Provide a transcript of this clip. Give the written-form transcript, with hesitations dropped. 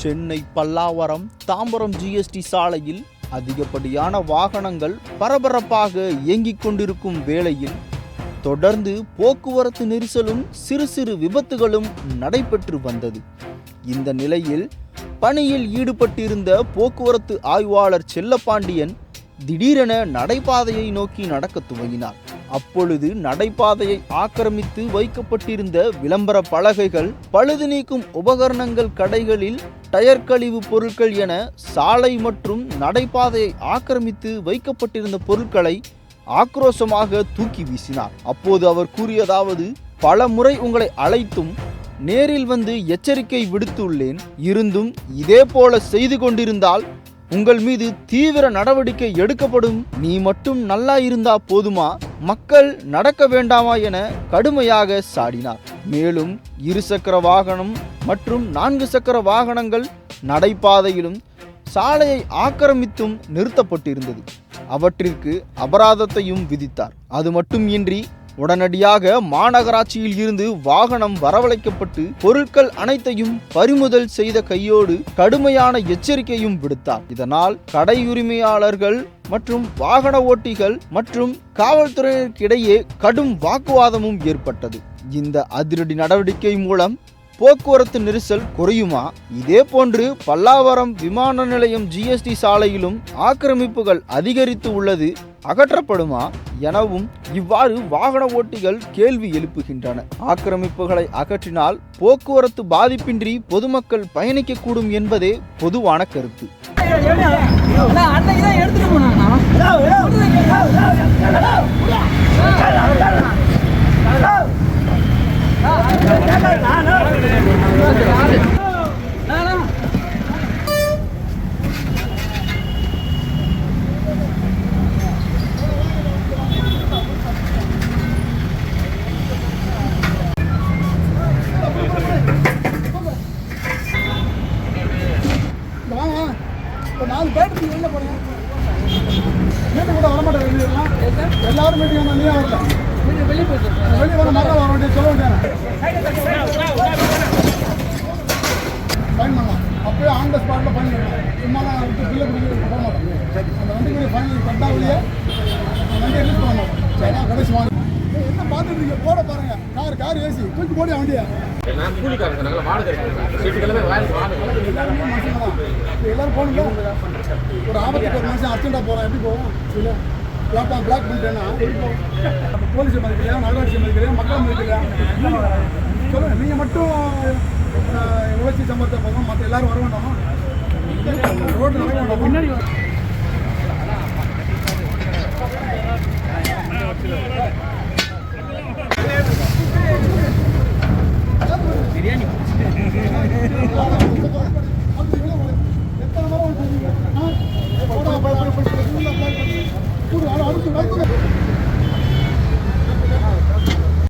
Chennai Pallavaram Tambaram GST சாலையில் அதிகப்படியான வாகனங்கள் பரபரப்பாக இயங்கிக் கொண்டிருக்கும் வேளையில் தொடர்ந்து போக்குவரத்து நெரிசலும் சிறு சிறு விபத்துகளும் நடைபெற்று வந்தது. இந்த நிலையில் பணியில் ஈடுபட்டிருந்த போக்குவரத்து ஆய்வாளர் செல்லப்பாண்டியன் திடீரென நடைபாதையை நோக்கி நடக்க துவங்கினார். அப்பொழுது நடைபாதையை ஆக்கிரமித்து வைக்கப்பட்டிருந்த விளம்பர பலகைகள், பழுது நீக்கும் உபகரணங்கள் கடைகளில் டயர் கழிவு பொருட்கள் என சாலை மற்றும் நடைபாதையை ஆக்கிரமித்து வைக்கப்பட்டிருந்த பொருட்களை ஆக்ரோஷமாக தூக்கி வீசினார். அப்போது அவர் கூறியதாவது, பல முறை உங்களை அழைத்தும் நேரில் வந்து எச்சரிக்கை விடுத்துள்ளேன். இருந்தும் இதே போல செய்து கொண்டிருந்தால் உங்கள் மீது தீவிர நடவடிக்கை எடுக்கப்படும். நீ மட்டும் நல்லா இருந்தா போதுமா, மக்கள் நடக்க வேண்டாமா என கடுமையாக சாடினார். மேலும் 2 சக்கர வாகனம் மற்றும் 4 சக்கர வாகனங்கள் நடைபாதையிலும் சாலையை ஆக்கிரமித்தும் நிறுத்தப்பட்டிருந்தது. அவற்றிற்கு அபராதத்தையும் விதித்தார். அது மட்டுமின்றி உடனடியாக மாநகராட்சியில் இருந்து வாகனம் வரவழைக்கப்பட்டு பொருட்கள் அனைத்தையும் பறிமுதல் செய்த கையோடு கடுமையான எச்சரிக்கையும் விடுத்தார். இதனால் கடை உரிமையாளர்கள் மற்றும் வாகன ஓட்டிகள் மற்றும் காவல்துறையினருக்கிடையே கடும் வாக்குவாதமும் ஏற்பட்டது. இந்த அதிரடி நடவடிக்கை மூலம் போக்குவரத்து நெரிசல் குறையுமா? இதே போன்று பல்லாவரம் விமான நிலையம் ஜிஎஸ்டி சாலையிலும் ஆக்கிரமிப்புகள் அதிகரித்து உள்ளது, அகற்றப்படுமா எனவும் இவ்வாறு வாகன ஓட்டிகள் கேள்வி எழுப்புகின்றனர். ஆக்கிரமிப்புகளை அகற்றினால் போக்குவரத்து பாதிப்பின்றி பொதுமக்கள் பயணிக்கக்கூடும் என்பதே பொதுவான கருத்து. நான் கேட்டு வெளில போறேன். வீட்டு கூட வரமாட்டேன். எல்லாரும் மீட்டிங் வரல, வெளியே வர மாதிரி வர வேண்டிய சொல்ல வேண்டிய ஃபைன் பண்ணலாம். அப்போயே ஆன் த ஸ்பாட்டில் ஃபைன் பண்ணலாம். சும்மாலாம் விட்டு பில்லை பிடிக்க போக மாட்டோம். அந்த வண்டிக்குரிய ஃபைன் கட்டாவிலேயே வண்டியை ரிலீஸ் பண்ண மாட்டோம். சரியா கடைசி வாங்க என்ன பார்த்துட்டு இருக்கீங்க, போட பாருங்க. கார் ஏசி தூக்கி போடிய வண்டியை எல்லாரும் போகணுங்க. ஒரு ஆபத்துக்கு ஒரு மனுஷன் அர்ஜென்ட்டாக போகிறேன், எப்படி போவோம்? இல்லை பிளாக் பண்ணிட்டேன்னா போலீஸை மதிக்கலையா, நகராட்சியை மதிக்கலையா, மக்களை மதிக்கலையா? சொல்லுங்கள், நீங்கள் மட்டும் உழைச்சி சம்பளத்தை போகணும், மற்ற எல்லாரும் வர வேண்டாமா? ரோட்டில் நடக்க வேண்டாமா?